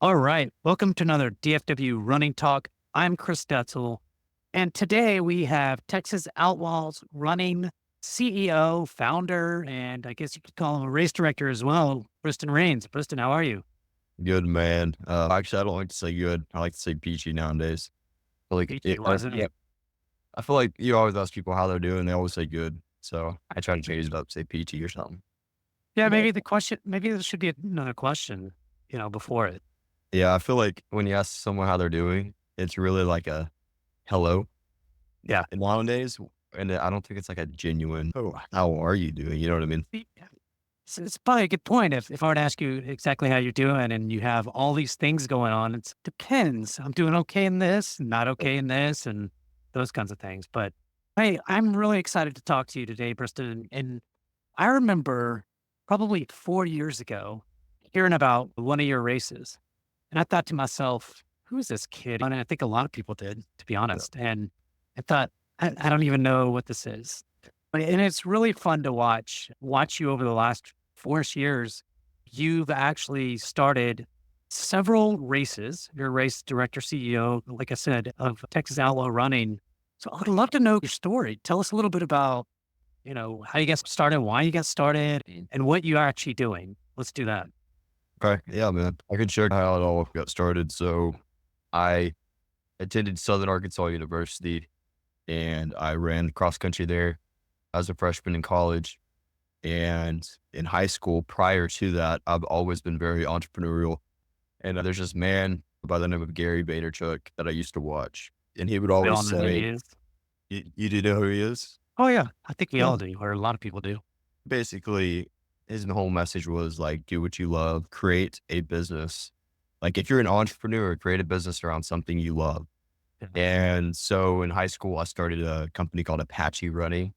All right. Welcome to another DFW Running Talk. I'm Chris Detzel. And today we have Texas Outlaws Running CEO, founder, and I guess you could call him a race director as well, Briston Rains. Briston, how are you? Good man. Actually, I don't like to say good. I like to say peachy nowadays. I feel like Peachy, wasn't yeah. it? I feel like you always ask people how they're doing. They always say good. So I try to change it up, say peachy or something. Yeah, But maybe there should be another question, before it. yeah, I feel like when you ask someone how they're doing, it's really like a hello. Yeah. And nowadays, and I don't think it's like a genuine, oh, how are you doing? You know what I mean? Yeah. It's probably a good point. If I were to ask you exactly how you're doing and you have all these things going on, it depends. I'm doing okay in this, not okay in this, and those kinds of things. But hey, I'm really excited to talk to you today, Preston. And I remember probably 4 years ago hearing about one of your races. And I thought to myself, who is this kid? And I think a lot of people did, to be Yeah. honest. And I thought, I don't even know what this is. And it's really fun to watch you over the last 4 years. You've actually started several races. You're a race director, CEO, like I said, of Texas Outlaw Running. So I'd love to know your story. Tell us a little bit about, how you got started, why you got started, and what you are actually doing. Let's do that. Okay. Yeah, man. I can share how it all got started. So I attended Southern Arkansas University and I ran cross country there as a freshman in college. And in high school, prior to that, I've always been very entrepreneurial. And there's this man by the name of Gary Vaynerchuk that I used to watch. And he would We always all know who he say, is. you do know who he is? Oh, yeah. I think we Yeah. all do, or a lot of people do. Basically, his whole message was like, do what you love, create a business. Like, if you're an entrepreneur, create a business around something you love. Yeah. And so in high school, I started a company called Apache Running.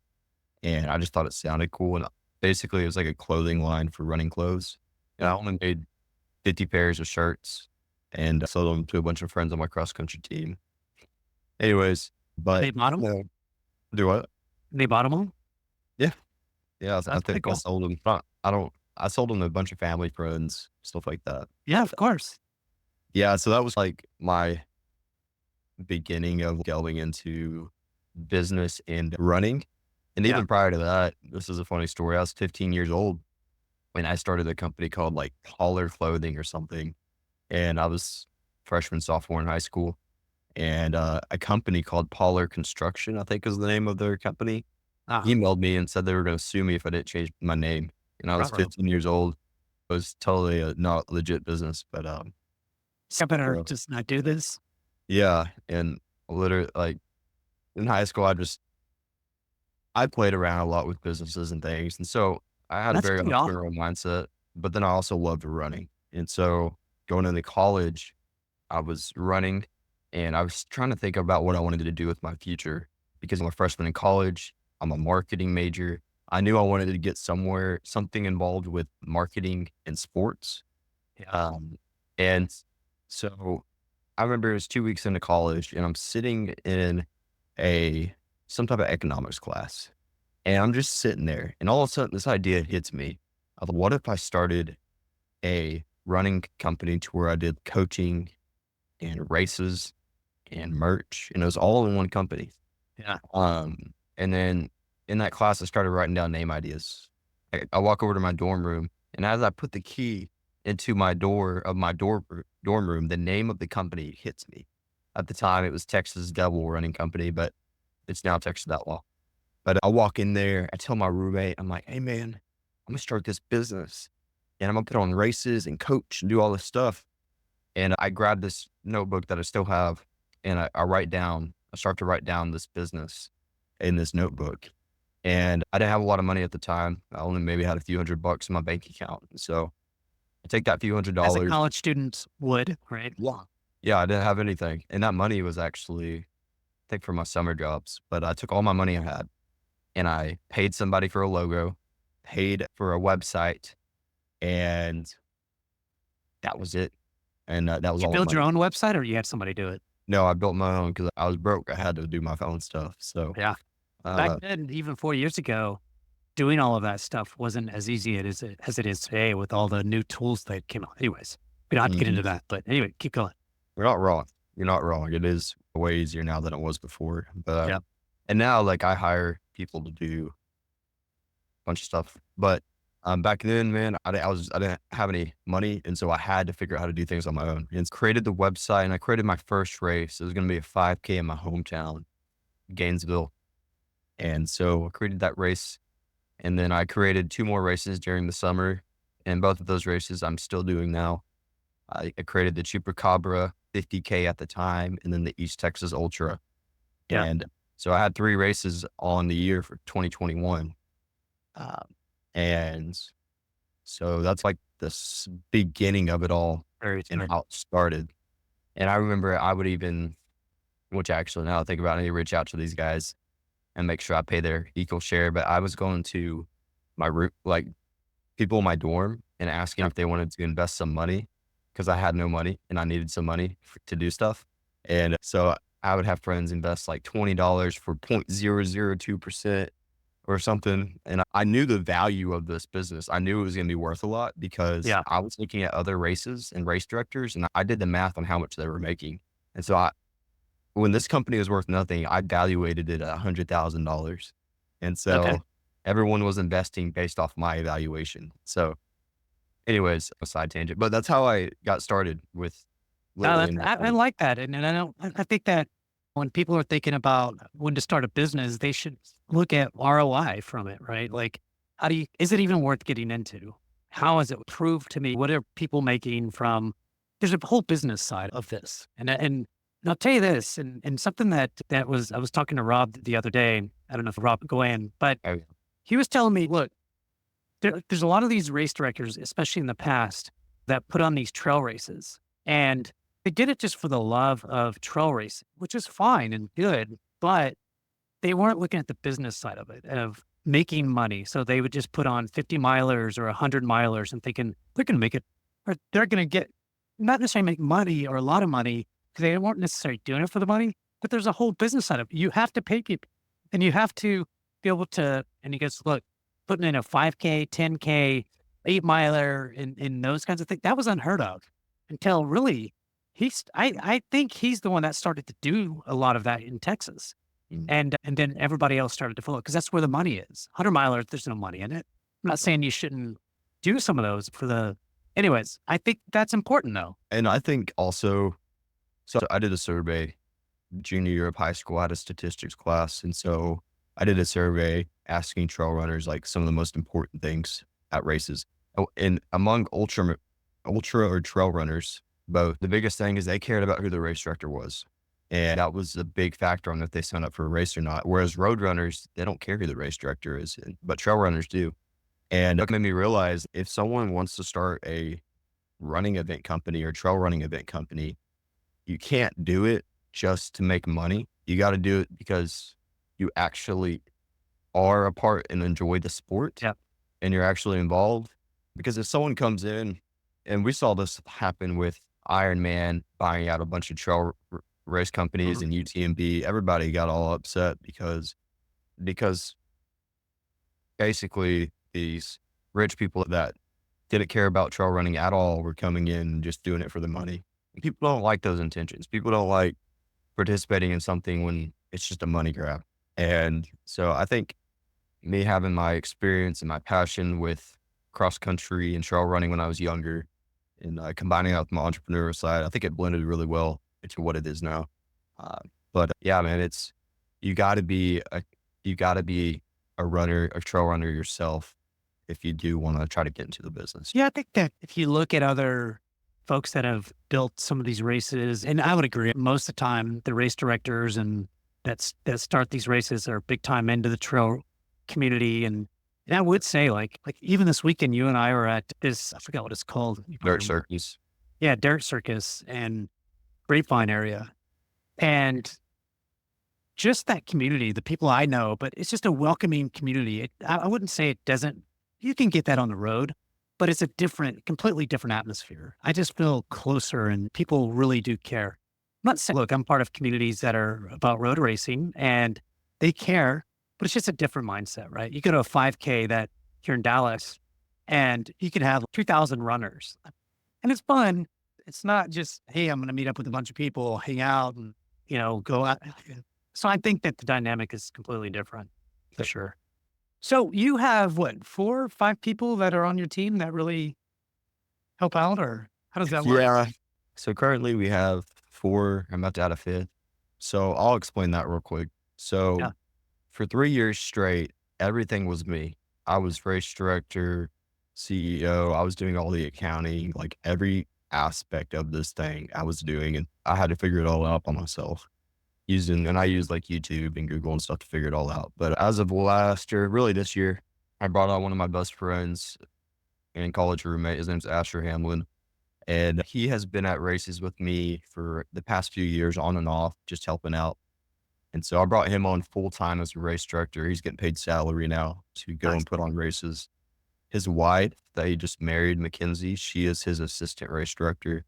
And I just thought it sounded cool. And basically, it was like a clothing line for running clothes. And I Yeah. only made 50 pairs of shirts and I sold them to a bunch of friends on my cross country team. Anyways, but They bought him? do what? They bought him? Yeah. Yeah. I That's pretty think I cool. sold them. I don't, I sold them to a bunch of family, friends, stuff like that. Yeah, of course. Yeah. So that was like my beginning of delving into business and running. And Yeah. even prior to that, this is a funny story. I was 15 years old when I started a company called like Taller Clothing or something. And I was freshman, sophomore in high school. And a company called Poller Construction, I think is the name of their company, Ah, emailed me and said they were going to sue me if I didn't change my name. And I was ruh-roh. 15 years old. It was totally a not legit business, but So I better so, just not do this. yeah. And literally, like in high school, I played around a lot with businesses and things, and so I had a That's very pretty awesome. entrepreneurial mindset. But then I also loved running, and so going into college, I was running, and I was trying to think about what I wanted to do with my future because I'm a freshman in college. I'm a marketing major. I knew I wanted to get something involved with marketing and sports. Yeah. Um, and so I remember it was 2 weeks into college, and I'm sitting in a some type of economics class, and I'm just sitting there, and all of a sudden, this idea hits me of what if I started a running company to where I did coaching and races and merch, and it was all in one company. Yeah. And then in that class, I started writing down name ideas. I walk over to my dorm room, and as I put the key into my door of my dorm room, the name of the company hits me. At the time, it was Texas Devil Running Company, but it's now Texas Outlaw. But I walk in there, I tell my roommate, I'm like, "Hey, man, I'm gonna start this business, and I'm gonna put on races and coach and do all this stuff." And I grab this notebook that I still have, and I start to write down this business in this notebook. And I didn't have a lot of money at the time. I only maybe had a few $100 in my bank account. So I take that few hundred As a dollars. college student would, right? Yeah. Yeah, I didn't have anything. And that money was actually, I think, for my summer jobs. But I took all my money I had and I paid somebody for a logo, paid for a website, and that was it. And that was You all the build money. your own website or you had somebody do it? No, I built my own because I was broke. I had to do my own stuff. So, Yeah. Back uh, then, even 4 years ago, doing all of that stuff wasn't as easy as it is today with all the new tools that came out. Anyways, We don't have to get Mhm. into that, but anyway, keep going. You're not wrong. You're not wrong. It is way easier now than it was before. But Yeah. and now like I hire people to do a bunch of stuff. But back then, man, I didn't have any money, and so I had to figure out how to do things on my own. And created the website, and I created my first race. It was going to be a 5K in my hometown, Gainesville, and so I created that race, and then I created two more races during the summer, and both of those races I'm still doing now. I created the Chupacabra 50K at the time, and then the East Texas Ultra. Yeah. And so I had three races on the year for 2021. Um, and so that's like the beginning of it all Very and true. how it started. And I remember I would even, which actually now I think about it, I need to reach out to these guys and make sure I pay their equal share. But I was going to my root, like people in my dorm and asking Yeah. if they wanted to invest some money because I had no money and I needed some money to do stuff. And so I would have friends invest like $20 for 0.002% or something. And I knew the value of this business. I knew it was going to be worth a lot because Yeah. I was looking at other races and race directors and I did the math on how much they were making. And so when this company was worth nothing, I valuated it at $100,000. And Okay. so everyone was investing based off my evaluation. So anyways, a side tangent, but that's how I got started with No, lately in I running. like that. And I don't, I think that when people are thinking about when to start a business, they should look at ROI from it, right? Like, how do you, is it even worth getting into? How is it proved to me? What are people making from, there's a whole business side of this. And I'll tell you this, and something that was, I was talking to Rob the other day. I don't know if Rob go in, but Oh, he was telling me, look, there's a lot of these race directors, especially in the past, that put on these trail races. And they did it just for the love of trail racing, which is fine and good, but they weren't looking at the business side of it, of making money. So they would just put on 50 milers or 100 milers and thinking they're going to make it, or they're going to get not necessarily make money or a lot of money because they weren't necessarily doing it for the money, but there's a whole business side of it. You have to pay people and you have to be able to, and he goes, look, putting in a 5K, 10K, 8 miler in those kinds of things, that was unheard of until really I think he's the one that started to do a lot of that in Texas. mm. And then everybody else started to follow because that's where the money is. 100 milers, there's no money in it. I'm not saying you shouldn't do some of those for the, anyways, I think that's important though. And I think also, so I did a survey junior year of high school. I had a statistics class. And so I did a survey asking trail runners like some of the most important things at races. Oh, and among ultra or trail runners, both, the biggest thing is they cared about who the race director was. And that was a big factor on if they sign up for a race or not. Whereas road runners, they don't care who the race director is, but trail runners do. And that made me realize if someone wants to start a running event company or trail running event company, you can't do it just to make money. You got to do it because you actually are a part and enjoy the sport Yeah. and you're actually involved. Because if someone comes in, and we saw this happen with Ironman buying out a bunch of trail race companies Mhm. and UTMB, everybody got all upset because basically these rich people that didn't care about trail running at all were coming in and just doing it for the money. And people don't like those intentions. People don't like participating in something when it's just a money grab. And so I think me having my experience and my passion with cross country and trail running when I was younger and combining that with my entrepreneurial side, I think it blended really well into what it is now. Uh, but yeah, man, you got to be you got to be a runner, a trail runner yourself if you do want to try to get into the business. Yeah, I think that if you look at other folks that have built some of these races, and I would agree, most of the time, the race directors and that start these races are big time into the trail community. And I would say like even this weekend, you and I were at this, I forgot what it's called. You probably Dirt remember. circus. Yeah, Dirt Circus and Grapevine area. And just that community, the people I know, but it's just a welcoming community. I wouldn't say it doesn't, you can get that on the road, but it's a different, completely different atmosphere. I just feel closer and people really do care. I'm not saying, look, I'm part of communities that are about road racing and they care, but it's just a different mindset, right? You go to a 5K that here in Dallas and you can have 2,000 runners and it's fun, it's not just, hey, I'm going to meet up with a bunch of people, hang out and, go out. So I think that the dynamic is completely different for sure. So you have what, 4 or 5 people that are on your team that really help out, or how does that work? Yeah. So currently we have 4. I'm about to add a 5th. So I'll explain that real quick. Yeah. So for 3 years straight, everything was me. I was race director, CEO. I was doing all the accounting, like every aspect of this thing I was doing, and I had to figure it all out by myself and I used like YouTube and Google and stuff to figure it all out. But as of last year, really this year, I brought on one of my best friends and college roommate. His name's Asher Hamlin. And he has been at races with me for the past few years on and off, just helping out. And so I brought him on full time as a race director. He's getting paid salary now to go Nice. and put on races. His wife that he just married, Mackenzie, she is his assistant race director,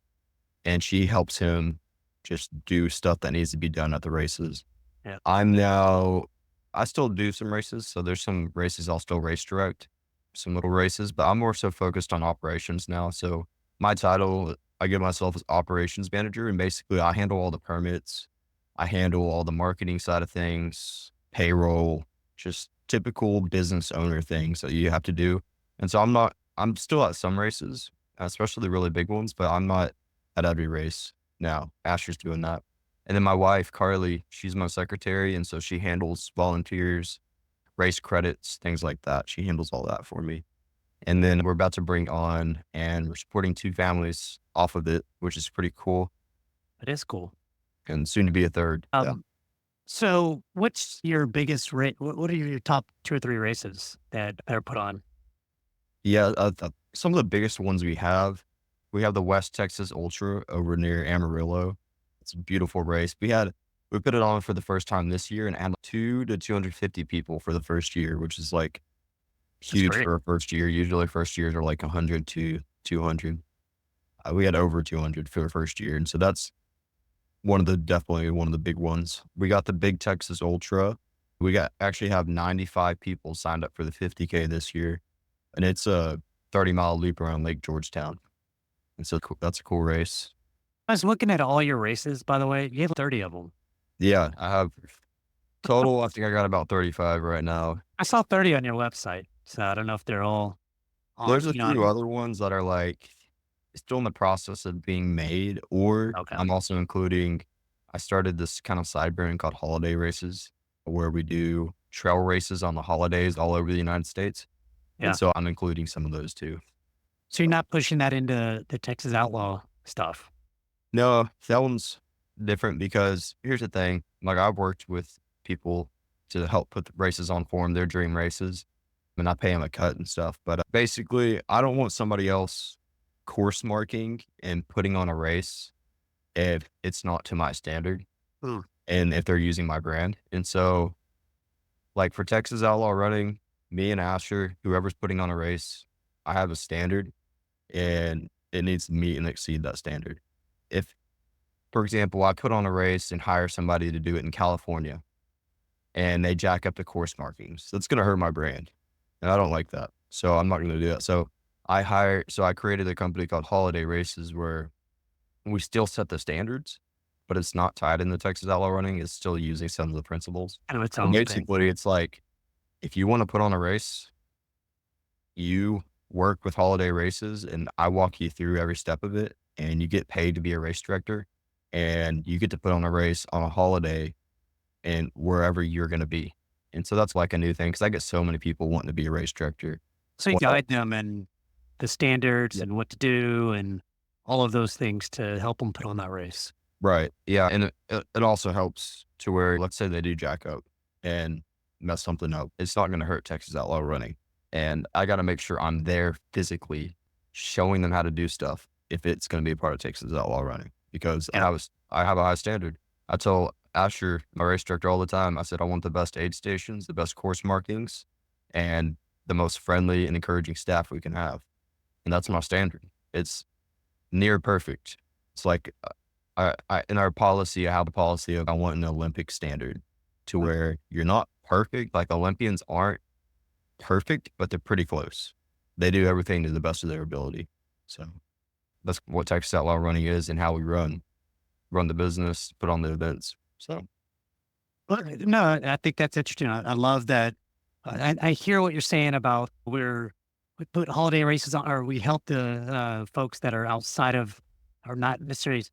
and she helps him just do stuff that needs to be done at the races. Yeah. I still do some races. So there's some races I'll still race direct, some little races, but I'm more so focused on operations now. So my title, I give myself as operations manager, and basically I handle all the permits. I handle all the marketing side of things, payroll, just typical business owner things that you have to do. And so I'm still at some races, especially the really big ones, but I'm not at every race now. Asher's doing that. And then my wife, Carly, she's my secretary. And so she handles volunteers, race credits, things like that. She handles all that for me. And then we're about to bring on, and we're supporting 2 families off of it, which is pretty cool. That is cool. And soon to be a 3rd. Yeah. So what's your biggest rate? What are your top 2 or 3 races that are put on? Yeah. Some of the biggest ones we have the West Texas Ultra over near Amarillo. It's a beautiful race. We put it on for the first time this year and had 2 to 250 people for the first year, which is like That's huge great. for a first year. Usually first years are like 100 to 200. We had over 200 for the first year. And so that's definitely one of the big ones. We got the Big Texas Ultra. Actually have 95 people signed up for the 50K this year. And it's a 30-mile loop around Lake Georgetown. And so that's a cool race. I was looking at all your races, by the way. You have 30 of them. Yeah, I have total. I think I got about 35 right now. I saw 30 on your website. So I don't know if they're all on, There's a few other ones that are like still in the process of being made, or okay. I'm also including, I started this kind of side brand called Holiday Races, where we do trail races on the holidays all over the United States. Yeah. And so I'm including some of those too. So you're not pushing that into the Texas Outlaw stuff. No, that one's different because here's the thing. Like I've worked with people to help put the races on for them, their dream races, and I pay them a cut and stuff. But basically, I don't want somebody else course marking and putting on a race if it's not to my standard and if they're using my brand. And so like for Texas Outlaw Running, me and Asher, whoever's putting on a race, I have a standard and it needs to meet and exceed that standard. If, for example, I put on a race and hire somebody to do it in California and they jack up the course markings, that's going to hurt my brand. And I don't like that. So I'm not going to do that. So I created a company called Holiday Races where we still set the standards, but it's not tied into Texas Outlaw Running. It's still using some of the principles. Kind of its And own thing. basically, it's like, if you want to put on a race, you work with Holiday Races and I walk you through every step of it, and you get paid to be a race director, and you get to put on a race on a holiday and wherever you're going to be. And so that's like a new thing because I get so many people wanting to be a race director. So you Well, guide them and the standards and what to do and all of those things to help them put on that race. right. Yeah. And it also helps to where, let's say they do jack up and mess something up. It's not going to hurt Texas Outlaw Running. And I got to make sure I'm there physically showing them how to do stuff if it's going to be a part of Texas Outlaw Running, because Yeah. I have a high standard. I tell Asher, my race director, all the time, I said, I want the best aid stations, the best course markings, and the most friendly and encouraging staff we can have. And that's my standard. It's near perfect. It's like, in our policy, I have a policy of I want an Olympic standard to where you're not perfect. Like Olympians aren't perfect, but they're pretty close. They do everything to the best of their ability. So that's what Texas Outlaw Running is and how we run the business, put on the events. So Well, no, I think that's interesting. I love that. I hear what you're saying about we put holiday races on, or we help the folks that are outside of, or not necessarily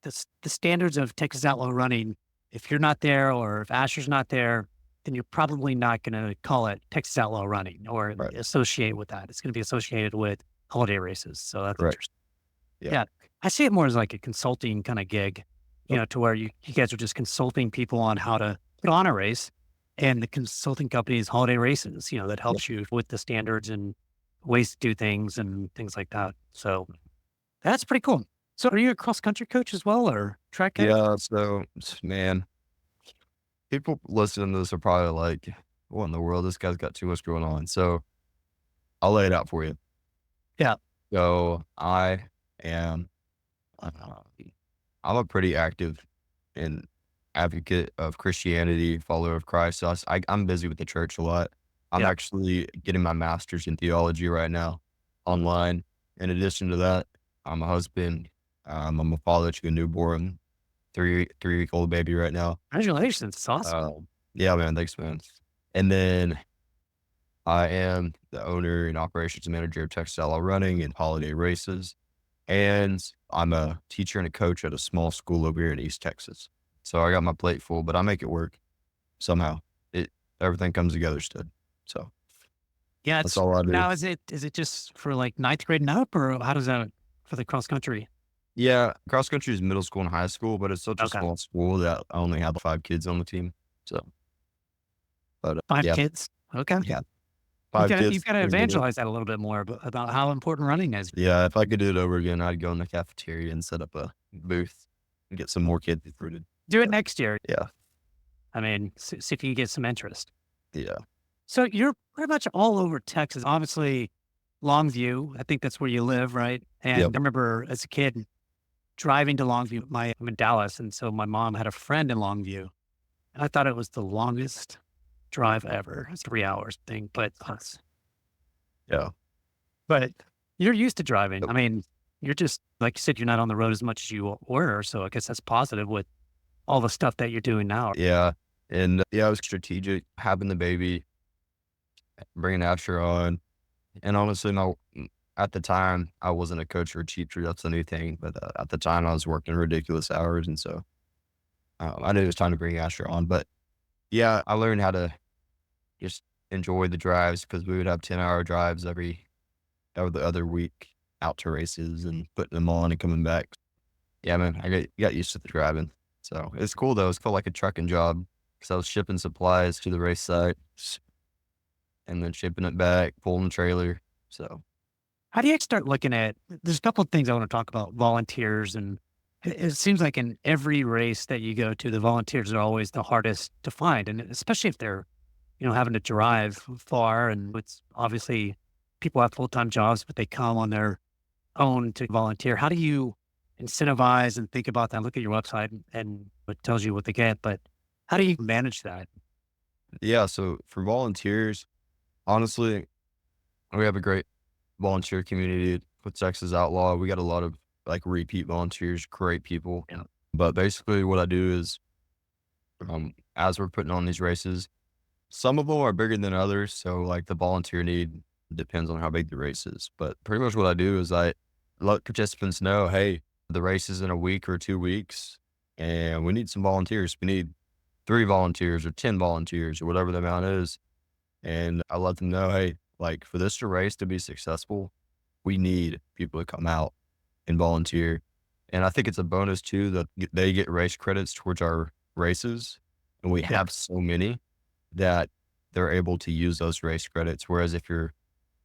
the standards of Texas Outlaw Running. If you're not there, or if Asher's not there, then you're probably not going to call it Texas Outlaw Running or right, associate with that. It's going to be associated with holiday races. So that's correct. interesting. Yeah. Yeah. I see it more as like a consulting kind of gig, Oh, to where you guys are just consulting people on how to put on a race, and the consulting company is holiday races, that yeah. helps you with the standards and ways to do things and things like that. So that's pretty cool. So are you a cross country coach as well, or track coach? Yeah. So, man, people listening to this are probably like, what in the world? This guy's got too much going on. So I'll lay it out for you. Yeah. So am, uh, I'm a pretty active and advocate of Christianity, follower of Christ. So I'm busy with the church a lot. I'm Yeah. actually getting my master's in theology right now online. In addition to that, I'm a husband. I'm a father to a newborn, three-week-old baby right now. Congratulations. It's awesome. Yeah, man. Thanks, man. And then I am the owner and operations manager of Texas Outlaw Running and holiday races. And I'm a teacher and a coach at a small school over here in East Texas. So I got my plate full, but I make it work somehow. Everything comes together still. So Yeah. that's It's all I do. now, is it just for like ninth grade and up, or how does that for the cross country? Yeah, cross country is middle school and high school, but it's such a Okay. small school that I only have 5 kids on the team. So, but Five yeah, kids. Okay. yeah, You've 5 you've kids. got to Pretty good. evangelize that a little bit more about how important running is. Yeah, if I could do it over again, I'd go in the cafeteria and set up a booth and get some more kids recruited. Do it Yeah, next year. yeah, I mean, see if you can get some interest. yeah, So you're pretty much all over Texas. Obviously, Longview. I think that's where you live, right? yep. And I remember as a kid driving to Longview. I'm in Dallas, and so my mom had a friend in Longview, and I thought it was the longest drive ever. It's 3 hours thing, Yeah. but you're used to driving. Yep. I mean, you're just like you said, you're not on the road as much as you were. So I guess that's positive with all the stuff that you're doing now. Yeah. And yeah, I was strategic having the baby, bringing Asher on. And honestly, at the time, I wasn't a coach or a teacher. That's the new thing. But at the time, I was working ridiculous hours. And so I knew it was time to bring Asher on. But yeah, I learned how to just enjoy the drives because we would have 10-hour drives every other week out to races and putting them on and coming back. Yeah, man, got used to the driving. So it's cool though. It felt like a trucking job because I was shipping supplies to the race site and then shipping it back, pulling the trailer. So How do you start looking at? There's a couple of things I want to talk about volunteers, and it seems like in every race that you go to, the volunteers are always the hardest to find, and especially if they're having to drive far, and it's obviously people have full time jobs, but they come on their own to volunteer. How do you incentivize and think about that? Look at your website and it tells you what they get, but how do you manage that? yeah, so for volunteers, honestly, we have a great volunteer community with Texas Outlaw. We got a lot of like repeat volunteers, great people. Yeah. But basically, what I do is, as we're putting on these races, some of them are bigger than others. So like the volunteer need depends on how big the race is. But pretty much what I do is I let participants know, hey, the race is in a week or 2 weeks, and we need some volunteers. We need 3 volunteers or 10 volunteers or whatever the amount is. And I let them know, hey, like for this race to be successful, we need people to come out and volunteer. And I think it's a bonus too that they get race credits towards our races. And we Yeah. have so many that they're able to use those race credits. Whereas if you're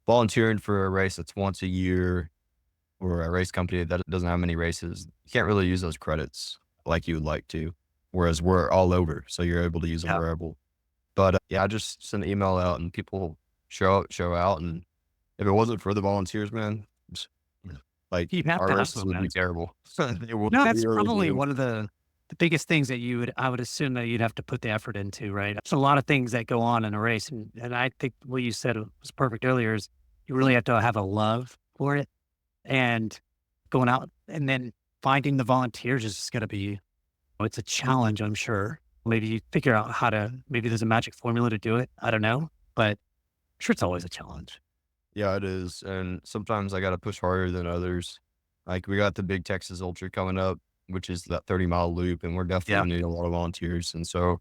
volunteering for a race that's once a year or a race company that doesn't have many races, you can't really use those credits like you would like to. Whereas we're all over, so you're able to use them Yeah. wherever. But yeah, I just send an email out and people show out. And if it wasn't for the volunteers, man, like You have our to have races them, would be man. terrible. They No, would that's be really probably do. one of the biggest things that I would assume that you'd have to put the effort into, right? There's a lot of things that go on in a race. And I think what you said was perfect earlier is you really have to have a love for it. And going out and then finding the volunteers is just going to be, it's a challenge, I'm sure. Maybe you figure out how to, maybe there's a magic formula to do it. I don't know, but I'm sure it's always a challenge. Yeah, it is. And sometimes I got to push harder than others. Like we got the big Texas Ultra coming up, which is that 30-mile loop, and we're definitely Yeah. gonna need a lot of volunteers. And so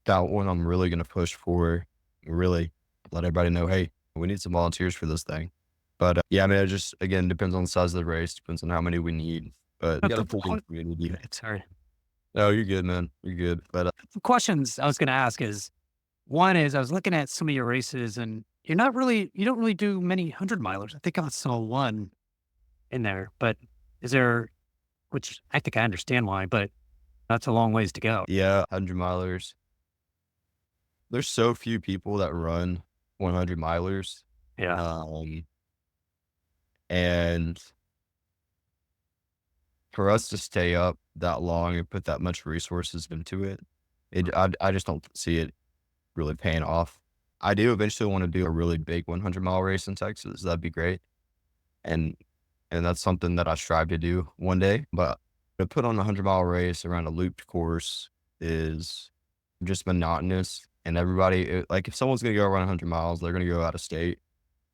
that one I'm really going to push for, really let everybody know, hey, we need some volunteers for this thing. But yeah, I mean, it just, again, depends on the size of the race, depends on how many we need. But we But got a the pretty point, good community. sorry. Oh, you're good, man. You're good. But The questions I was going to ask is, one is I was looking at some of your races and you don't really do many 100 milers. I think I saw one in there, but is there, which I think I understand why, but that's a long ways to go. yeah, 100 milers. There's so few people that run 100 milers. Yeah. Um, and for us to stay up that long and put that much resources into it, I just don't see it really paying off. I do eventually want to do a really big 100-mile race in Texas. That'd be great. And that's something that I strive to do one day. But to put on a 100-mile race around a looped course is just monotonous. And everybody, like if someone's going to go run 100 miles, they're going to go out of state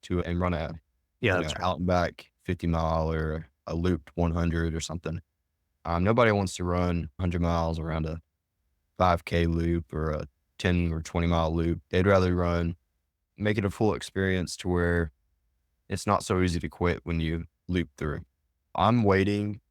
to and run a, Yeah, that's right. out and back 50 mile or a looped 100 or something. Nobody wants to run 100 miles around a 5K loop or a 10 or 20-mile loop. They'd rather make it a full experience to where it's not so easy to quit when you loop through. I'm waiting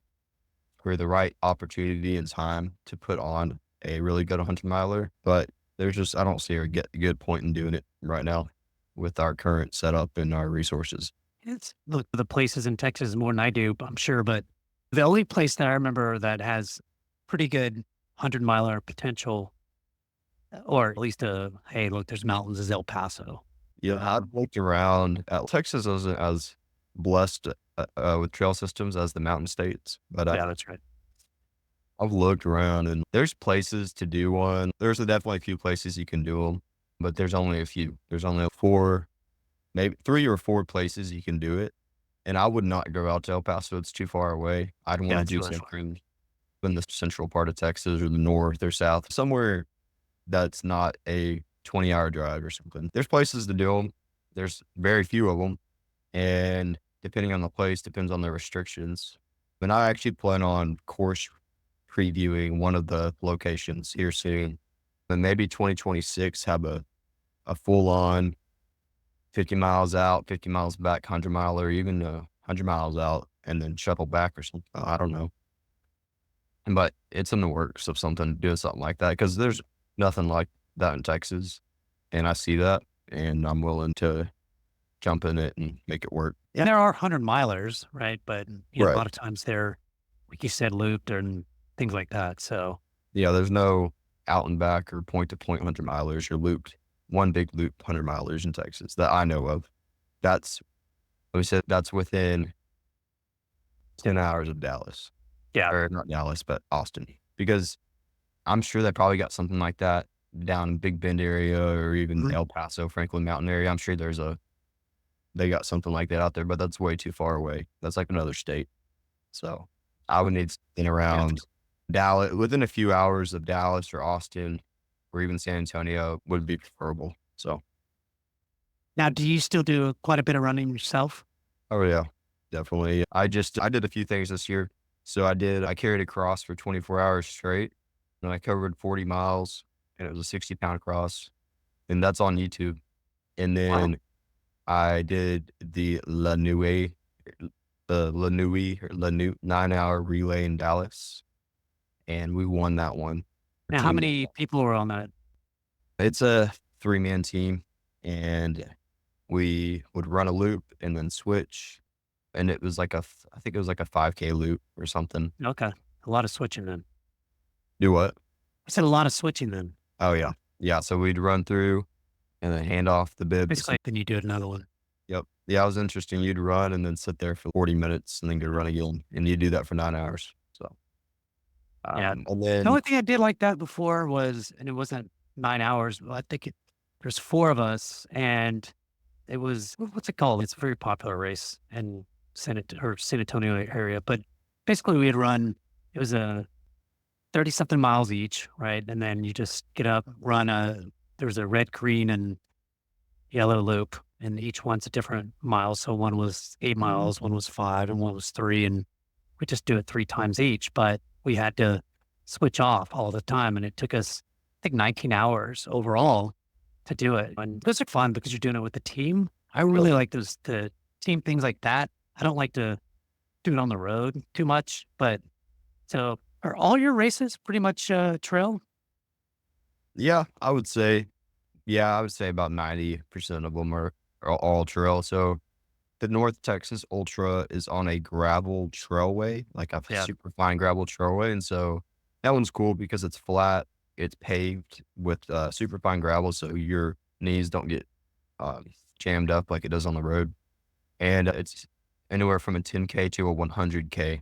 for the right opportunity and time to put on a really good 100-miler, but I don't see a good point in doing it right now with our current setup and our resources. It's look, the places in Texas more than I do, I'm sure, but the only place that I remember that has pretty good 100 miler potential, or at least hey, look, there's mountains, is El Paso. Yeah, I've looked around. Texas isn't as blessed with trail systems as the mountain states, but Yeah, that's right. I've looked around and there's places to do one. There's definitely a few places you can do them, but there's only a few. There's only four, maybe 3 or 4 places you can do it. And I would not go out to El Paso. It's too far away. I'd want Yeah, to it's do really far. something in the central part of Texas or the north or south, somewhere that's not a 20-hour drive or something. There's places to do them. There's very few of them. And depending on the place, depends on the restrictions. But I actually plan on course previewing one of the locations here soon. But maybe 2026 have a full on 50 miles out, 50 miles back, 100 mile, or even 100 miles out and then shuttle back or something. I don't know. But it's in the works of doing something like that because there's nothing like that in Texas. And I see that and I'm willing to jump in it and make it work. Yeah, there are 100 milers, right? But a Right. lot of times they're, like you said, looped and things like that. So Yeah, there's no out and back or point to point 100 milers or looped, one big loop 100 milers in Texas that I know of. That's, we said that's within 10 hours of Dallas, yeah, or not Dallas, but Austin, because I'm sure they probably got something like that down in Big Bend area or even mhm, El Paso, Franklin Mountain area. I'm sure they got something like that out there, but that's way too far away. That's like another state. So I would need something yeah. around Dallas, within a few hours of Dallas or Austin or even San Antonio would be preferable. So, Now, do you still do quite a bit of running yourself? oh yeah, definitely. I did a few things this year. So I carried a cross for 24 hours straight and I covered 40 miles and it was a 60-pound cross and that's on YouTube. And Wow. then I did La Nui 9-hour relay in Dallas and we won that one. Our Now, how team, many people were on that? it's a 3-man team and we would run a loop and then switch. And it was I think it was like a 5K loop or something. Okay. A lot of switching then. Do what? I said a lot of switching then. Oh yeah. Yeah. So we'd run through and then hand off the bibs. Basically, then you do another one. Yep. Yeah. It was interesting. You'd run and then sit there for 40 minutes and then go run again. And you do that for 9 hours. So, Yeah. and The then, only thing I did like that before was, and it wasn't 9 hours, but I think there's four of us and it was, what's it called? It's a very popular race in San Antonio area. But basically, we'd run. It was a 30 something miles each, right? And then you just get up, run there was a red, green, and yellow loop, and each one's a different mile. So one was 8 miles, one was 5, and one was 3. And we just do it 3 times each, but we had to switch off all the time. And it took us, I think, 19 hours overall to do it. And those are fun because you're doing it with the team. I really like the team things like that. I don't like to do it on the road too much, but so are all your races pretty much trail? Yeah, I would say, I would say about 90% of them are all trail. So the North Texas Ultra is on a gravel trailway, like a Yeah. super fine gravel trailway. And so that one's cool because it's flat, it's paved with super fine gravel. So your knees don't get um, jammed up like it does on the road. And it's anywhere from a 10K to a 100K.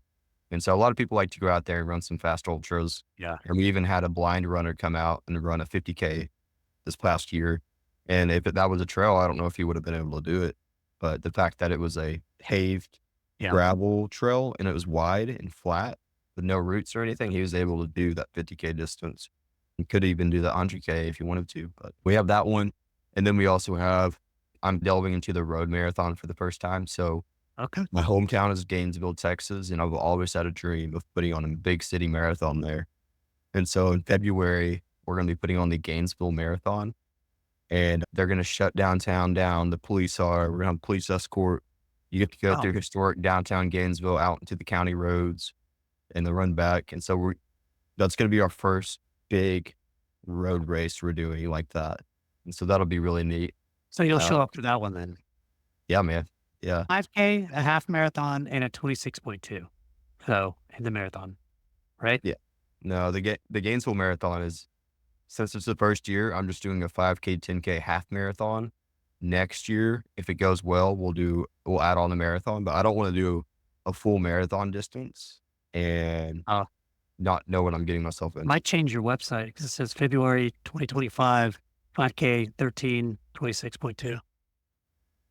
And so a lot of people like to go out there and run some fast ultras. Yeah. And we even had a blind runner come out and run a 50K this past year. And if that was a trail, I don't know if he would have been able to do it. But the fact that it was a paved Yeah. gravel trail and it was wide and flat with no roots or anything, he was able to do that 50K distance. He could even do the 100K if he wanted to. But we have that one. And then we also have, I'm delving into the road marathon for the first time. So Okay. my hometown is Gainesville, Texas, and I've always had a dream of putting on a big city marathon there. And so in February, we're going to be putting on the Gainesville Marathon, and they're going to shut downtown down. The police are, we're going to have police escort. You get to go Oh, through historic downtown Gainesville out into the county roads and the run back. And so that's going to be our first big road race we're doing like that. And so that'll be really neat. so you'll Uh, show up for that one then. yeah, man. Yeah. 5K, a half marathon, and a 26.2. So in the marathon, right? Yeah. No, the Gainesville Marathon is, since it's the first year, I'm just doing a 5K, 10K half marathon. Next year, if it goes well, we'll add on the marathon, but I don't want to do a full marathon distance and Uh, not know what I'm getting myself into. might change your website because it says February 2025, 5K, 13, 26.2.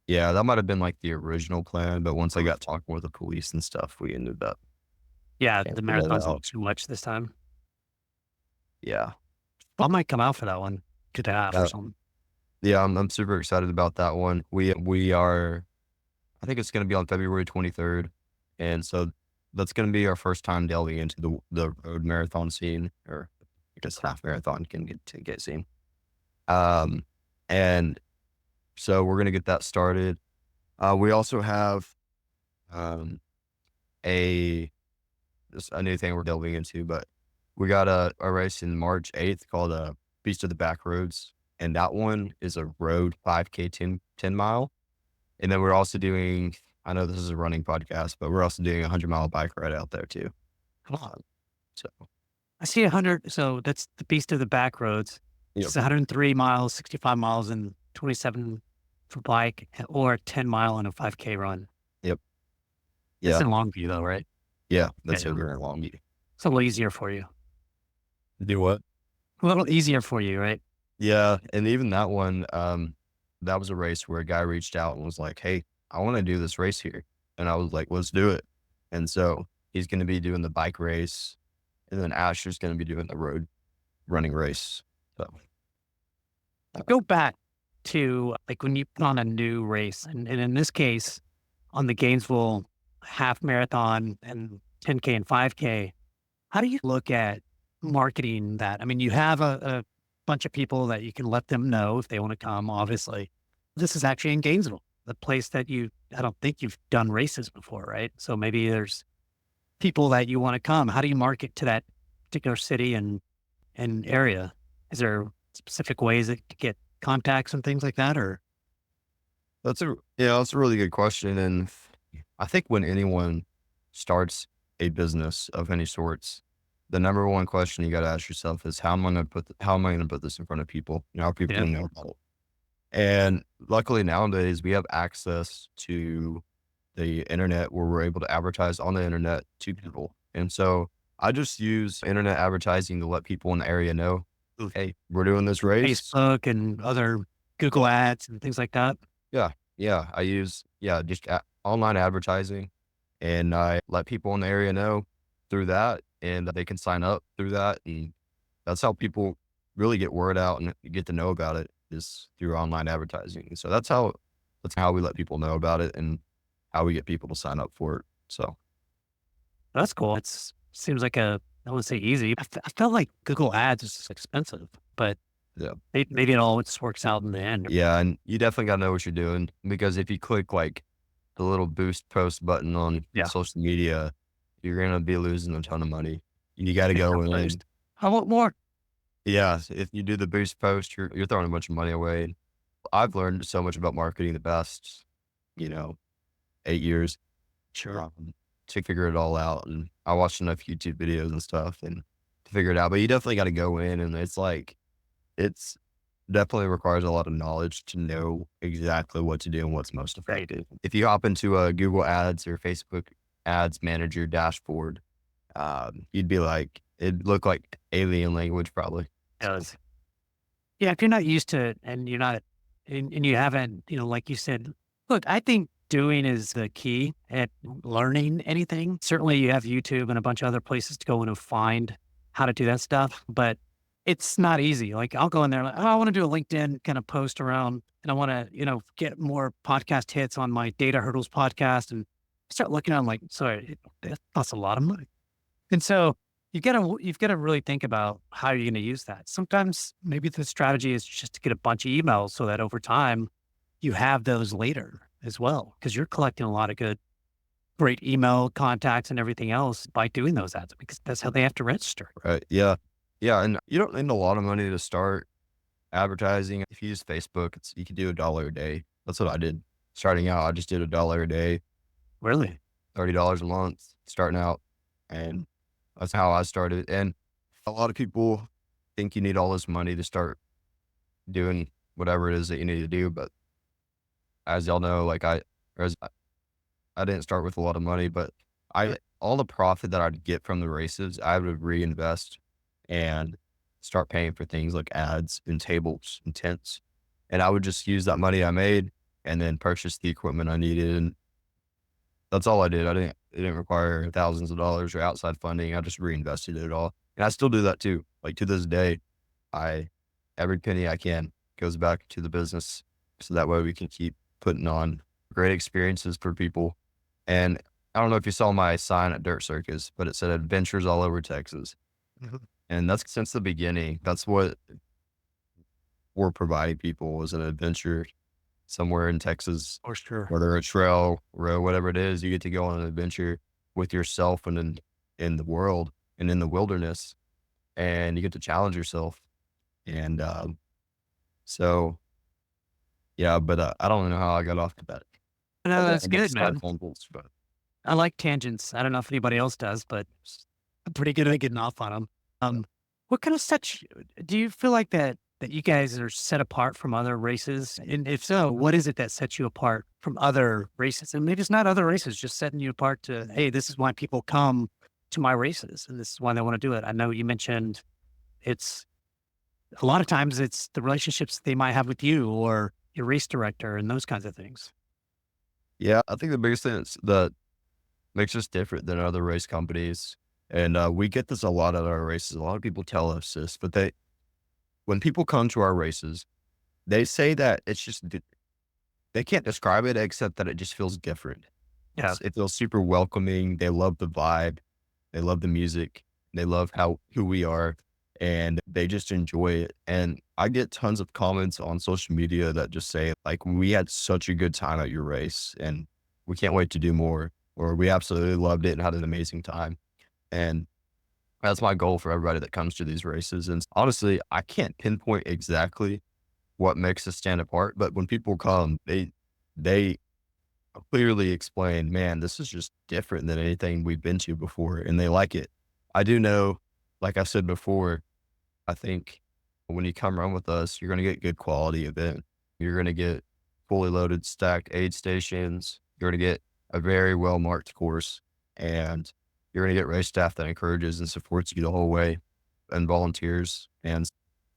Yeah, that might have been like the original plan, but once I got talking with the police and stuff, we ended up Yeah, the canceling that marathon's out. too much this time. Yeah. I might come out for that one, 2.5 or Uh, something. yeah, I'm super excited about that one. We are, I think it's going to be on February 23rd. And so that's going to be our first time delving into the road marathon scene, or I guess half marathon can get seen. Um, and so we're going to get that started. We also have, um, a, just a new thing we're delving into, but we got a race in March 8th called Beast of the Back Roads. And that one is a road 5K 10 mile. And then we're also doing, I know this is a running podcast, but we're also doing a 100-mile bike ride out there too. Come on. So, I see 100. So that's the beast of the back roads. yep. It's 103 miles, 65 miles, and 27 for bike, or a 10 mile and a 5K run. Yep. It's Yeah. in Longview though, right? Yeah. That's Yeah. a very long. It's a little easier for you. Do what? A little easier for you, right? Yeah. And even that one, that was a race where a guy reached out and was like, "Hey, I want to do this race here." And I was like, "Let's do it." And so he's going to be doing the bike race, and then Asher's going to be doing the road running race. So, Go back to like when you put on a new race, and in this case, on the Gainesville half marathon and 10K and 5K, how do you look at marketing that? I mean, you have a bunch of people that you can let them know if they want to come, obviously. This is actually in Gainesville, the place that I don't think you've done races before, right? So maybe there's people that you want to come. How do you market to that particular city and area? Is there specific ways to get contacts and things like that, or? that's a really good question. And I think when anyone starts a business of any sorts, the number one question you got to ask yourself is how am I going to put this in front of people? How are people Yeah. going to know about it? And luckily nowadays we have access to the internet where we're able to advertise on the internet to people. And so I just use internet advertising to let people in the area know, hey, we're doing this race. Facebook and other Google ads and things like that? Yeah. Yeah. I use, just online advertising. and I let people in the area know through that, and they can sign up through that. And that's how people really get word out and get to know about it, is through online advertising. So that's how we let people know about it and how we get people to sign up for it. So That's cool. Seems like I wouldn't say easy. I felt like Google Ads is expensive, but yeah. maybe it all just works out in the end. Yeah, and you definitely gotta know what you're doing, because if you click like the little boost post button on Yeah. social media, you're gonna be losing a ton of money. You gotta Big go time in. boost. I want more. Yeah, if you do the boost post, you're throwing a bunch of money away. I've learned so much about marketing the past, you know, 8 years, Sure. to figure it all out, and I watched enough YouTube videos and stuff and to figure it out, but you definitely gotta go in, and it's definitely requires a lot of knowledge to know exactly what to do and what's most Right. effective. If you hop into a Google Ads or Facebook Ads Manager dashboard, you'd be like, it'd look like alien language probably. Does. Yeah, if you're not used to it and you're not and you haven't, like you said, look, I think doing is the key at learning anything. Certainly you have YouTube and a bunch of other places to go in and find how to do that stuff, but it's not easy. Like I'll go in there like, oh, I want to do a LinkedIn kind of post around and I want to, get more podcast hits on my Data Hurdles podcast and start looking at 'em like, sorry, that's a lot of money. And so you've gotta really think about how you're gonna use that. Sometimes maybe the strategy is just to get a bunch of emails so that over time you have those later as well, because you're collecting a lot of great email contacts and everything else by doing those ads because that's how they have to register. Right. Yeah. Yeah. And you don't need a lot of money to start advertising. If you use Facebook, you can do $1 a day. That's what I did. Starting out, I just did $1 a day, Really? $30 a month starting out. And that's how I started. And a lot of people think you need all this money to start doing whatever it is that you need to do. But as y'all know, or as I didn't start with a lot of money, but all the profit that I'd get from the races, I would reinvest and start paying for things like ads and tables and tents. And I would just use that money I made and then purchase the equipment I needed. And that's all I did. It didn't require thousands of dollars or outside funding. I just reinvested it all. And I still do that too. Like to this day, I, every penny I can goes back to the business. So that way we can keep putting on great experiences for people. And I don't know if you saw my sign at Dirt Circus, but it said adventures all over Texas. Mhm. And that's since the beginning. That's what we're providing people, is an adventure somewhere in Texas, For sure. whether a trail, road, whatever it is. You get to go on an adventure with yourself and in the world and in the wilderness, and you get to challenge yourself. And so, yeah, but I don't know how I got off to that. No, that's I got good, started man. fumbles, but I like tangents. I don't know if anybody else does, but I'm pretty good at getting off on them. What kind of sets you do you feel like that you guys are set apart from other races? And if so, what is it that sets you apart from other races? And maybe it's not other races, just setting you apart to, hey, this is why people come to my races and this is why they want to do it. I know you mentioned it's a lot of times it's the relationships they might have with you or your race director and those kinds of things. yeah, I think the biggest thing that makes us different than other race companies, and we get this a lot at our races. A lot of people tell us this, but when people come to our races, they say that they can't describe it except that it just feels different. Yeah. It feels super welcoming. They love the vibe. They love the music. They love who we are, and they just enjoy it. And I get tons of comments on social media that just say like, "We had such a good time at your race, and we can't wait to do more," or "We absolutely loved it and had an amazing time." And that's my goal for everybody that comes to these races. And honestly, I can't pinpoint exactly what makes us stand apart, but when people come, they clearly explain, man, this is just different than anything we've been to before, and they like it. I do know, like I said before, I think when you come run with us, you're going to get good quality event. You're going to get fully loaded stacked aid stations. You're going to get a very well marked course, and you're going to get race staff that encourages and supports you the whole way, and volunteers. And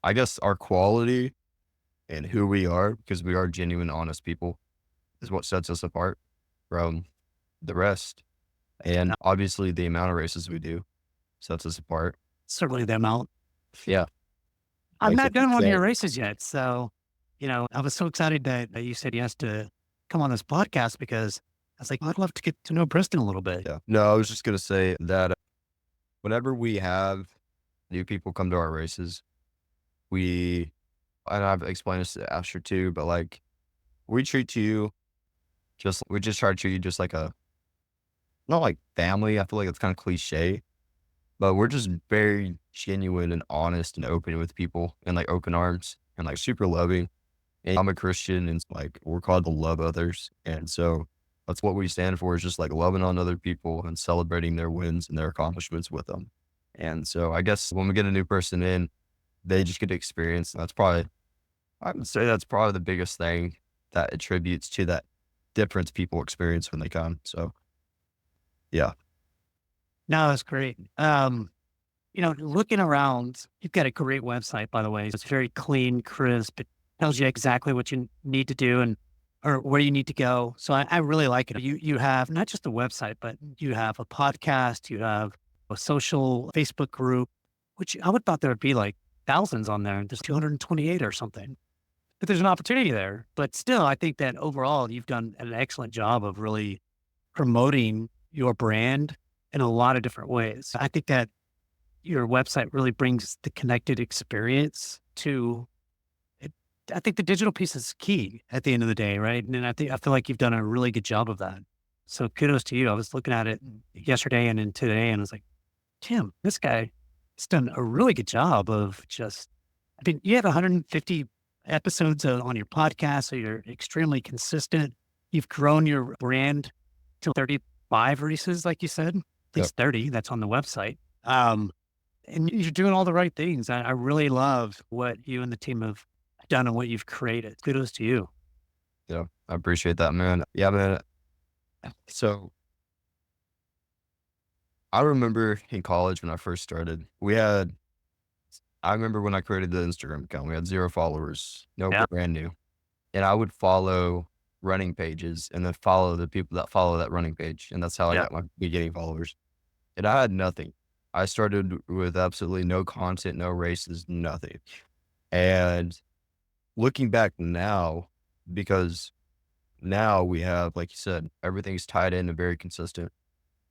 I guess our quality and who we are, because we are genuine, honest people, is what sets us apart from the rest. And obviously the amount of races we do sets us apart. Certainly the amount. Yeah. I've Like not done one of your so, races yet. So, I was so excited that you said yes to come on this podcast because I was like, I'd love to get to know Briston a little bit. yeah. No, I was just going to say that whenever we have new people come to our races, we, and I've explained this to Asher too, but like we treat you we just try to treat you just like not like family. I feel like it's kind of cliche, but we're just very genuine and honest and open with people and like open arms and like super loving. And I'm a Christian and like we're called to love others. And so that's what we stand for is just like loving on other people and celebrating their wins and their accomplishments with them. And so I guess when we get a new person in, they just get to experience. That's probably, I would say that's probably the biggest thing that attributes to that difference people experience when they come. So yeah. No, that's great. Looking around, you've got a great website, by the way. It's very clean, crisp. It tells you exactly what you need to do or where you need to go. So I really like it. You have not just a website, but you have a podcast, you have a social Facebook group, which I would thought there would be like thousands on there. There's 228 or something. But there's an opportunity there. But still, I think that overall you've done an excellent job of really promoting your brand in a lot of different ways. I think that your website really brings the connected experience to it. I think the digital piece is key at the end of the day, right? And I feel like you've done a really good job of that. So kudos to you. I was looking at it yesterday and then today, and I was like, Tim, this guy has done a really good job of just. I mean, you have 150 episodes on your podcast, so you're extremely consistent. You've grown your brand to 35 races, like you said, at Yep. least 30. That's on the website. And you're doing all the right things. I really love what you and the team have done and what you've created. Kudos to you. Yeah. I appreciate that, man. Yeah, man. So I remember in college when I first started, I remember when I created the Instagram account, we had 0 followers, no Yeah. brand new. And I would follow running pages and then follow the people that follow that running page. And that's how I Yeah. got my beginning followers. And I had nothing. I started with absolutely no content, no races, nothing. And looking back now, because now we have, like you said, everything's tied in and very consistent.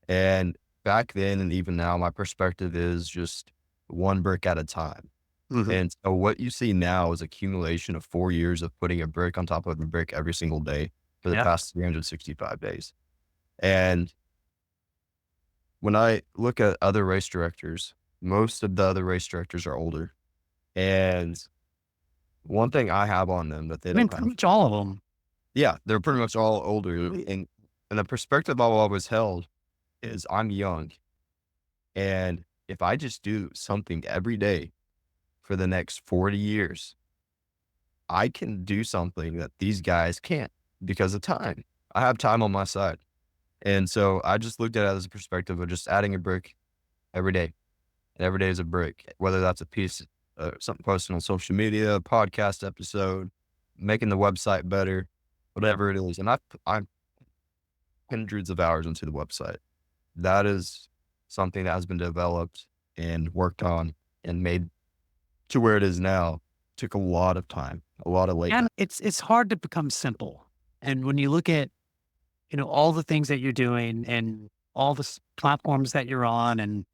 And back then and even now, my perspective is just one brick at a time. Mhm. And so what you see now is accumulation of 4 years of putting a brick on top of a brick every single day for the Yeah. past 365 days. And when I look at other race directors, most of the other race directors are older. And one thing I have on them that they I mean, don't pretty have, much all of them. yeah, they're pretty much all older. And the perspective I've always held is I'm young. And if I just do something every day for the next 40 years, I can do something that these guys can't because of time. I have time on my side. And so I just looked at it as a perspective of just adding a brick every day. And every day is a brick, whether that's a piece, something posted on social media, a podcast episode, making the website better, whatever it is. And I'm hundreds of hours into the website. That is something that has been developed and worked on and made to where it is now. Took a lot of time, a lot of late And night. it's hard to become simple. And when you look at, all the things that you're doing and all the platforms that you're on and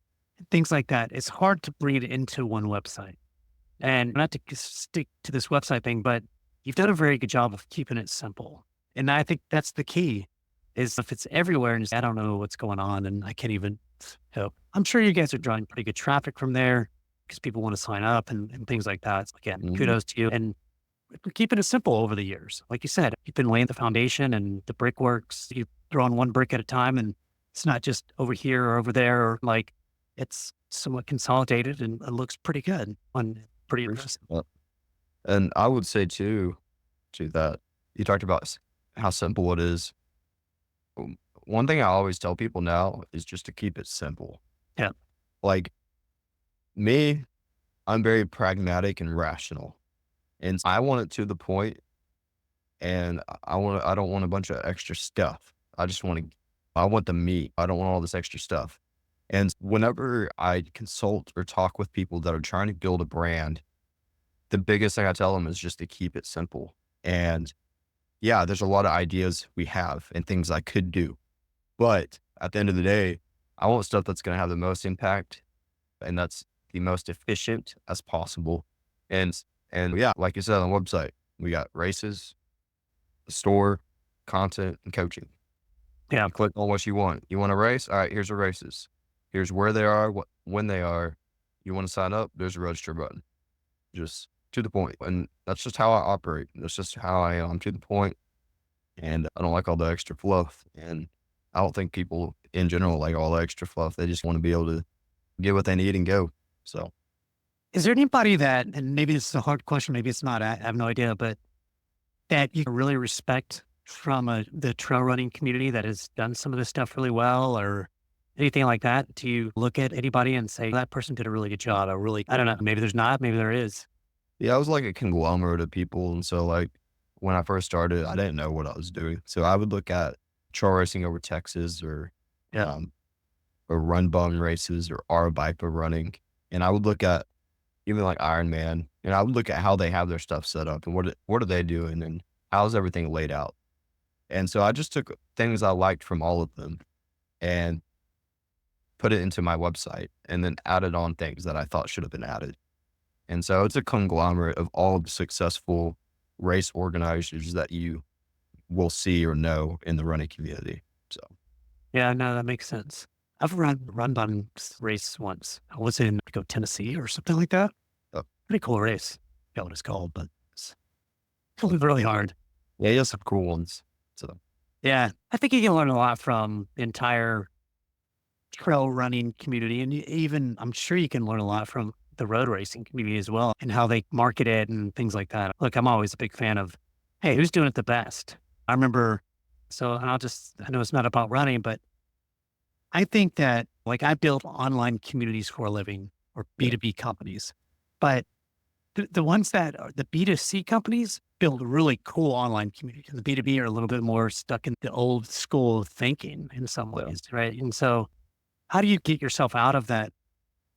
things like that, it's hard to bring it into one website. And not to stick to this website thing, but you've done a very good job of keeping it simple. And I think that's the key is if it's everywhere and I don't know what's going on and I can't even help. I'm sure you guys are drawing pretty good traffic from there because people want to sign up and things like that. So again, Mhm. kudos to you. And we're keeping it simple over the years. Like you said, you've been laying the foundation and the brickworks. You've thrown one brick at a time and it's not just over here or over there or like it's somewhat consolidated and it looks pretty good on pretty impressive. Well, and I would say too, to that, you talked about how simple it is. One thing I always tell people now is just to keep it simple. Yeah. Like me, I'm very pragmatic and rational. And I want it to the point, and I don't want a bunch of extra stuff. I just want to I want the meat. I don't want all this extra stuff. And whenever I consult or talk with people that are trying to build a brand, the biggest thing I tell them is just to keep it simple. And yeah, there's a lot of ideas we have and things I could do. But at the end of the day, I want stuff that's going to have the most impact and that's the most efficient as possible. And, and yeah, like you said on the website, we got races, the store, content, and coaching. Yeah. You click on what you want. You want a race? All right, here's the races. Here's where they are, when they are. You want to sign up? There's a register button. Just to the point. And that's just how I operate. That's just how I am. I'm to the point, and I don't like all the extra fluff. And I don't think people in general like all the extra fluff. They just want to be able to get what they need and go. So, Is there anybody that, and maybe this is a hard question, maybe it's not, I have no idea, but that you really respect from the trail running community that has done some of this stuff really well or anything like that? Do you look at anybody and say, that person did a really good job? Or really, I don't know, maybe there's not, maybe there is. yeah, I was like a conglomerate of people. And so, like, when I first started, I didn't know what I was doing. So I would look at trail racing over Texas Yeah. um, or run bum races or Arabica running. And I would look at even like Ironman, and I would look at how they have their stuff set up and what are they doing and how's everything laid out. And so I just took things I liked from all of them and put it into my website and then added on things that I thought should have been added. And so it's a conglomerate of all of the successful race organizers that you will see or know in the running community. So Yeah, no, that makes sense. I've run on race once. I was in Tennessee or something like that. uh, Pretty cool race. I forgot what it's called, but it was really hard. yeah, you have some cool ones. So Yeah, I think you can learn a lot from the entire trail running community, and even I'm sure you can learn a lot from the road racing community as well, and how they market it and things like that. Look, I'm always a big fan of, hey, who's doing it the best? I remember, so and I know it's not about running, but I think that like I build online communities for a living or yeah, B2B companies, but the ones that are the B2C companies build really cool online communities. The B2B are a little bit more stuck in the old school thinking in some yeah. ways, right? And so how do you get yourself out of that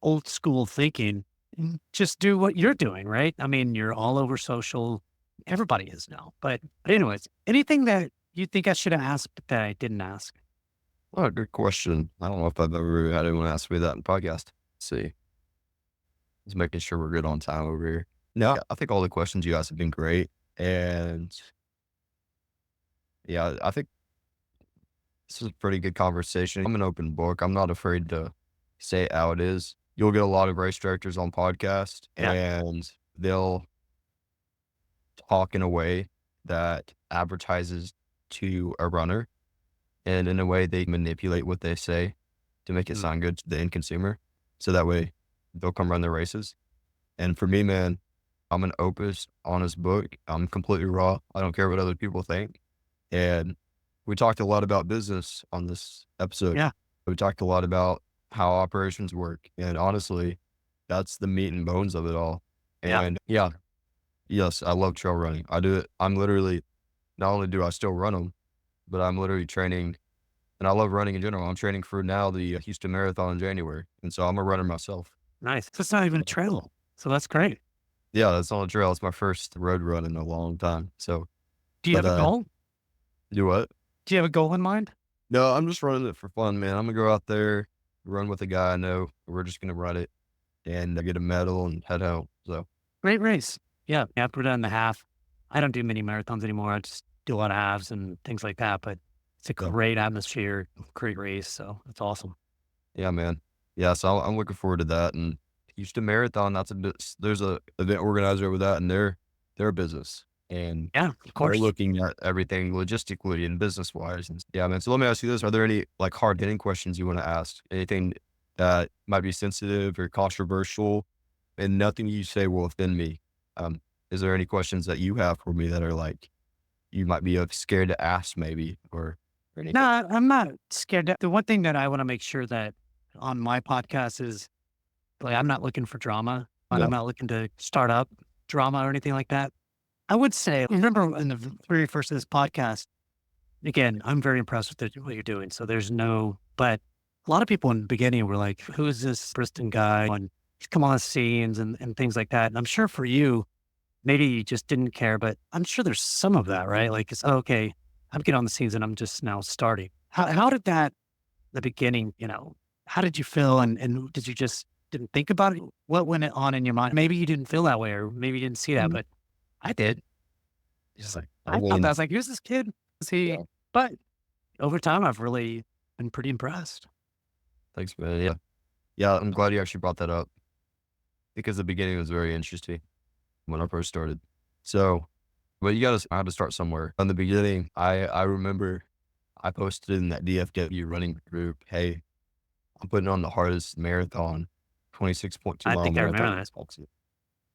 old school thinking and just do what you're doing, right? I mean, you're all over social. Everybody is now. But anyways, anything that you think I should have asked that I didn't ask? Oh, good question. I don't know if I've ever had anyone ask me that in podcast. Let's see. Just making sure we're good on time over here. No, I think all the questions you guys have been great. And yeah, I think this is a pretty good conversation. I'm an open book. I'm not afraid to say it how it is. You'll get a lot of race directors on podcast Yeah. and they'll talk in a way that advertises to a runner. And in a way they manipulate what they say to make it Mm. sound good to the end consumer. So that way they'll come run their races. And for me, man, I'm an opus, honest book. I'm completely raw. I don't care what other people think. And we talked a lot about business on this episode. Yeah. We talked a lot about how operations work. And honestly, that's the meat and bones of it all. Yeah. And yeah, yes, I love trail running. I do it. I'm literally, not only do I still run them, but I'm literally training and I love running in general. I'm training for now the Houston Marathon in January. And so I'm a runner myself. Nice. So it's not even a trail. So that's great. Yeah, that's on the trail. It's my first road run in a long time. So, Do you but, have a goal? do what? Do you have a goal in mind? No, I'm just running it for fun, man. I'm gonna go out there, run with a guy I know. We're just gonna run it and get a medal and head home. So, Great race. Yeah. After done the half, I don't do many marathons anymore. I just do a lot of halves and things like that. But it's a yeah, great atmosphere, great race. So it's awesome. yeah, man. Yeah, so I'm looking forward to that. And Houston Marathon, that's a bit, there's a event organizer with that and their business. And Yeah, of they're course. looking at everything logistically and business wise. And yeah, man. So let me ask you this. Are there any like hard hitting questions you want to ask? Anything that might be sensitive or controversial and nothing you say will offend me? Is there any questions that you have for me that are like, you might be scared to ask maybe or anything? No, I'm not scared. The one thing that I want to make sure that on my podcast is like, I'm not looking for drama and Yeah. I'm not looking to start up drama or anything like that. I would say, remember in the very first of this podcast, again, I'm very impressed with what you're doing. So there's no, but a lot of people in the beginning were like, who is this Briston guy? And he's come on scenes and things like that. And I'm sure for you, maybe you just didn't care, but I'm sure there's some of that, right? Like, it's okay. I'm getting on the scenes and I'm just now starting. How did that, the beginning, how did you feel? And did you just didn't think about it? What went on in your mind? Maybe you didn't feel that way, or maybe you didn't see that, Mhm. but I did. Just like, I I thought that. I mean, was like, who's this kid? Is yeah, he, but over time, I've really been pretty impressed. thanks, man. Yeah. Yeah, I'm glad you actually brought that up because the beginning was very interesting when I first started. So, but I had to start somewhere. In the beginning, I remember I posted in that DFW running group, "Hey, I'm putting on the hardest marathon, 26.2 I mile think I marathon remember in that. Texas."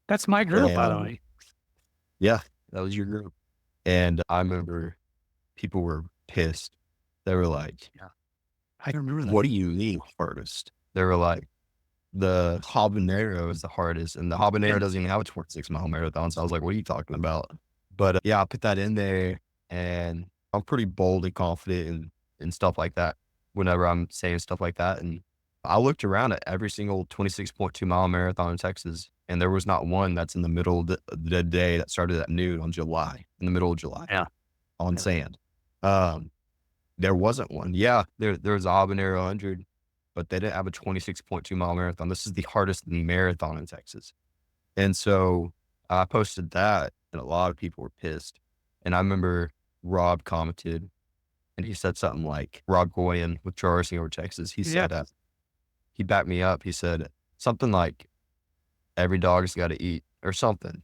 That's my group, by the And way. yeah, that was your group. And I remember people were pissed. They were like, Yeah, I remember that. "What do you mean hardest?" They were like, "The habanero is the hardest, and the habanero doesn't even have a 26-mile marathon." So I was like, "What are you talking about?" But, yeah, I put that in there, and I'm pretty bold and confident and stuff like that whenever I'm saying stuff like that, and I looked around at every single 26.2-mile marathon in Texas, and there was not one that's in the middle of the day that started at noon on July in the middle of July Yeah, on yeah, sand. Um there wasn't one. Yeah, there was a Habanero 100, but they didn't have a 26.2-mile marathon. This is the hardest marathon in Texas. And so I posted that, and a lot of people were pissed. And I remember Rob commented, and he said something like, Rob Goyen with Charging over Texas, he yeah. said, he backed me up. He said something like, every dog's got to eat or something.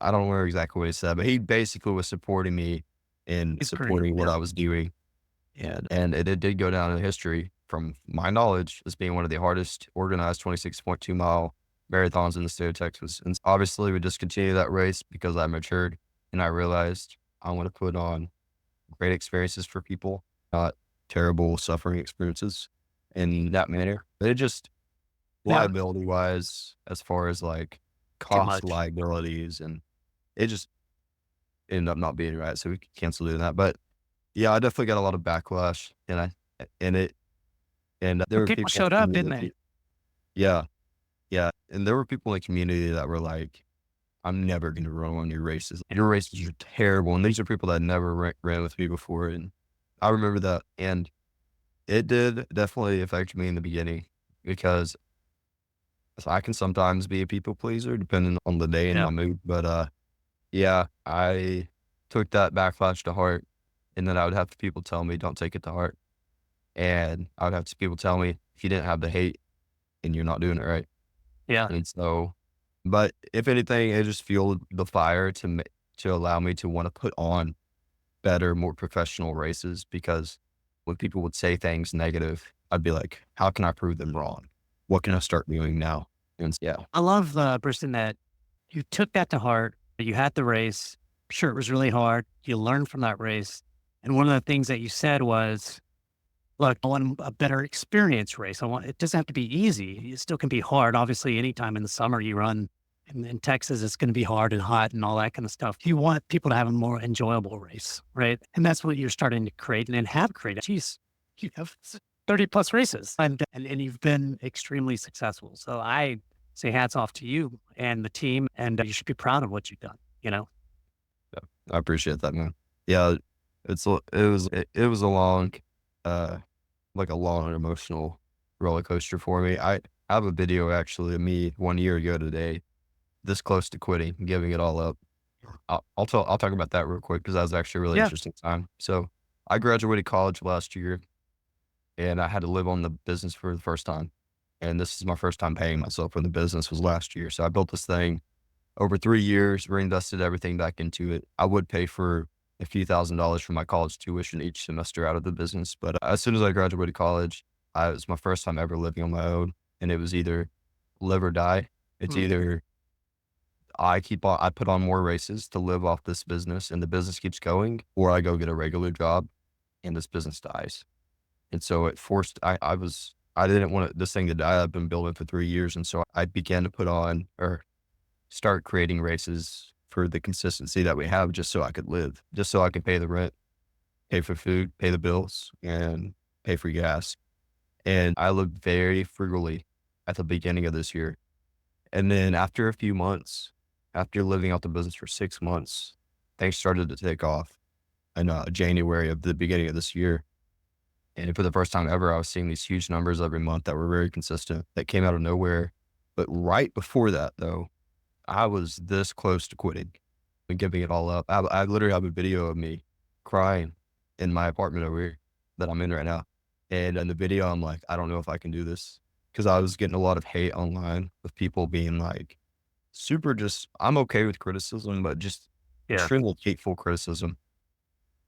I don't remember exactly what he said, but he basically was supporting me and He's pretty. supporting what Yeah, I was doing. And it did go down in history from my knowledge as being one of the hardest organized 26.2-mile marathons in the state of Texas. And obviously, we discontinued that race because I matured and I realized I want to put on great experiences for people, not terrible suffering experiences in that manner. But it just yeah. liability wise, as far as like Too cost much. liabilities, and it just ended up not being right. So we canceled doing that. But yeah, I definitely got a lot of backlash, and and it and there But were people people showed in up, the didn't they? community. Yeah, yeah, and there were people in the community that were like, "I'm never gonna run on your races. Your races are terrible." And these are people that never ran with me before, and I remember that, and it did definitely affect me in the beginning because I can sometimes be a people pleaser depending on the day and Yeah. my mood. But yeah, I took that backlash to heart, and then I would have people tell me, "Don't take it to heart." And I would have people tell me, "If you didn't have the hate, and you're not doing it right." Yeah. And so, but if anything, it just fueled the fire to allow me to want to put on better, more professional races, because when people would say things negative, I'd be like, "How can I prove them wrong? What can I start doing now?" And yeah, I love, Briston, that you took that to heart. You had the race. Sure, it was really hard. You learned from that race. And one of the things that you said was, look, I want a better experience race. It doesn't have to be easy. It still can be hard. Obviously, anytime in the summer you run in Texas, it's going to be hard and hot and all that kind of stuff. You want people to have a more enjoyable race, right? And that's what you're starting to create and have created. Geez, you have 30 plus races and you've been extremely successful. So I say hats off to you and the team, and you should be proud of what you've done, you know? yeah, I appreciate that, man. Yeah, it was a long, uh, like a long emotional roller coaster for me. I have a video actually of me 1 year ago today, this close to quitting, giving it all up. I'll talk about that real quick because that was actually a really Yeah. interesting time. So I graduated college last year, and I had to live on the business for the first time. And this is my first time paying myself when the business was last year. So I built this thing over 3 years, reinvested everything back into it. I would pay for a few $1,000s for my college tuition each semester out of the business. But as soon as I graduated college, it was my first time ever living on my own. And it was either live or die. It's Mm. either I put on more races to live off this business and the business keeps going, or I go get a regular job and this business dies. And so it forced, I didn't want this thing to die. I've been building for 3 years. And so I began to put on or start creating races for the consistency that we have just so I could live, just so I could pay the rent. pay for food, pay the bills, and pay for gas. And I lived very frugally at the beginning of this year. And then after a few months, after living out the business for 6 months, things started to take off in January of the beginning of this year. And for the first time ever, I was seeing these huge numbers every month that were very consistent, that came out of nowhere. But right before that, though, I was this close to quitting and giving it all up. I literally have a video of me crying in my apartment over here that I'm in right now. And in the video, I'm like, I don't know if I can do this, because I was getting a lot of hate online with people being like, super just, I'm okay with criticism, but just Yeah. extremely hateful criticism.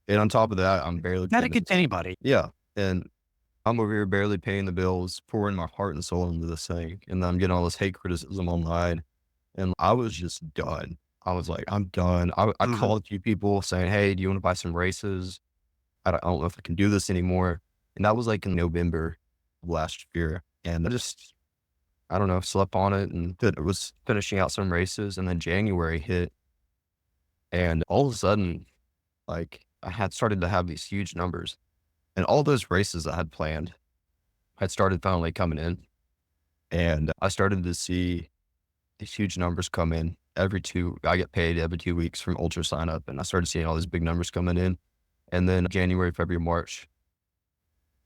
And on top of that, I'm barely Not paying against anybody. yeah. And I'm over here barely paying the bills, pouring my heart and soul into this thing. And then I'm getting all this hate criticism online. And I was just done. I was like, I'm done. I Mhm. called a few people saying, hey, do you want to buy some races? I don't know if I can do this anymore. And that was like in November of last year. And I don't know, slept on it and was finishing out some races. And then January hit. And all of a sudden, like I had started to have these huge numbers. And all those races I had planned had started finally coming in. And I started to see these huge numbers come in I get paid every 2 weeks from Ultra sign up. And I started seeing all these big numbers coming in. And then January, February, March,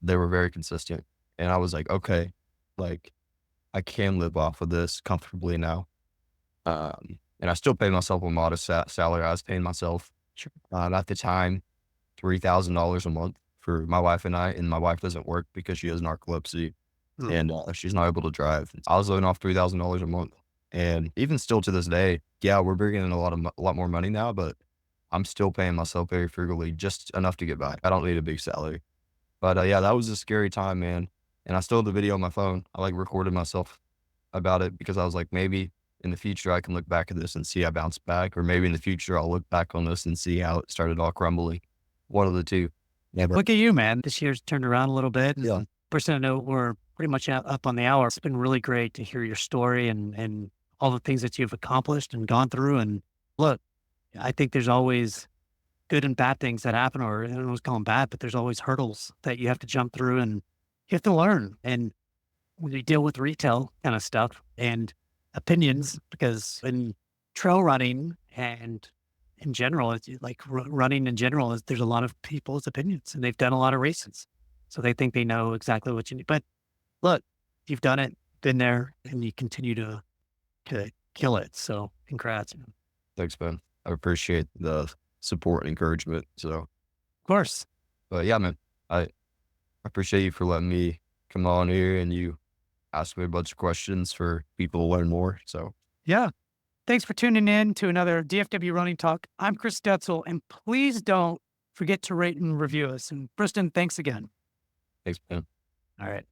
they were very consistent. And I was like, okay, like I can live off of this comfortably now. And I still pay myself a modest salary. I was paying myself, at the time, $3,000 a month for my wife and I. And my wife doesn't work because she has narcolepsy Mm. and she's not able to drive. I was living off $3,000 a month. And even still to this day, yeah, we're bringing in a lot more money now, but I'm still paying myself very frugally, just enough to get by. I don't need a big salary. But yeah, that was a scary time, man. And I still have the video on my phone. I like recorded myself about it because I was like, maybe in the future I can look back at this and see I bounced back, or maybe in the future I'll look back on this and see how it started all crumbling. One of the two. Yeah, but Look at you, man. This year's turned around a little bit. yeah, And person, I know we're pretty much up on the hour. It's been really great to hear your story and all the things that you've accomplished and gone through. And look, I think there's always good and bad things that happen, or I don't know what's call them bad, but there's always hurdles that you have to jump through and you have to learn. And when you deal with retail kind of stuff and opinions, because in trail running and in general, it's like running in general, is there's a lot of people's opinions and they've done a lot of races. So they think they know exactly what you need. But look, you've done it, been there, and you continue to kill it. So congrats. Of thanks, man. I appreciate the support and encouragement. So, course. but yeah, man, I appreciate you for letting me come on here and you ask me a bunch of questions for people to learn more. So Yeah. Thanks for tuning in to another DFW Running Talk. I'm Chris Stetzel, and please don't forget to rate and review us. And Briston, thanks again. thanks, man. All right.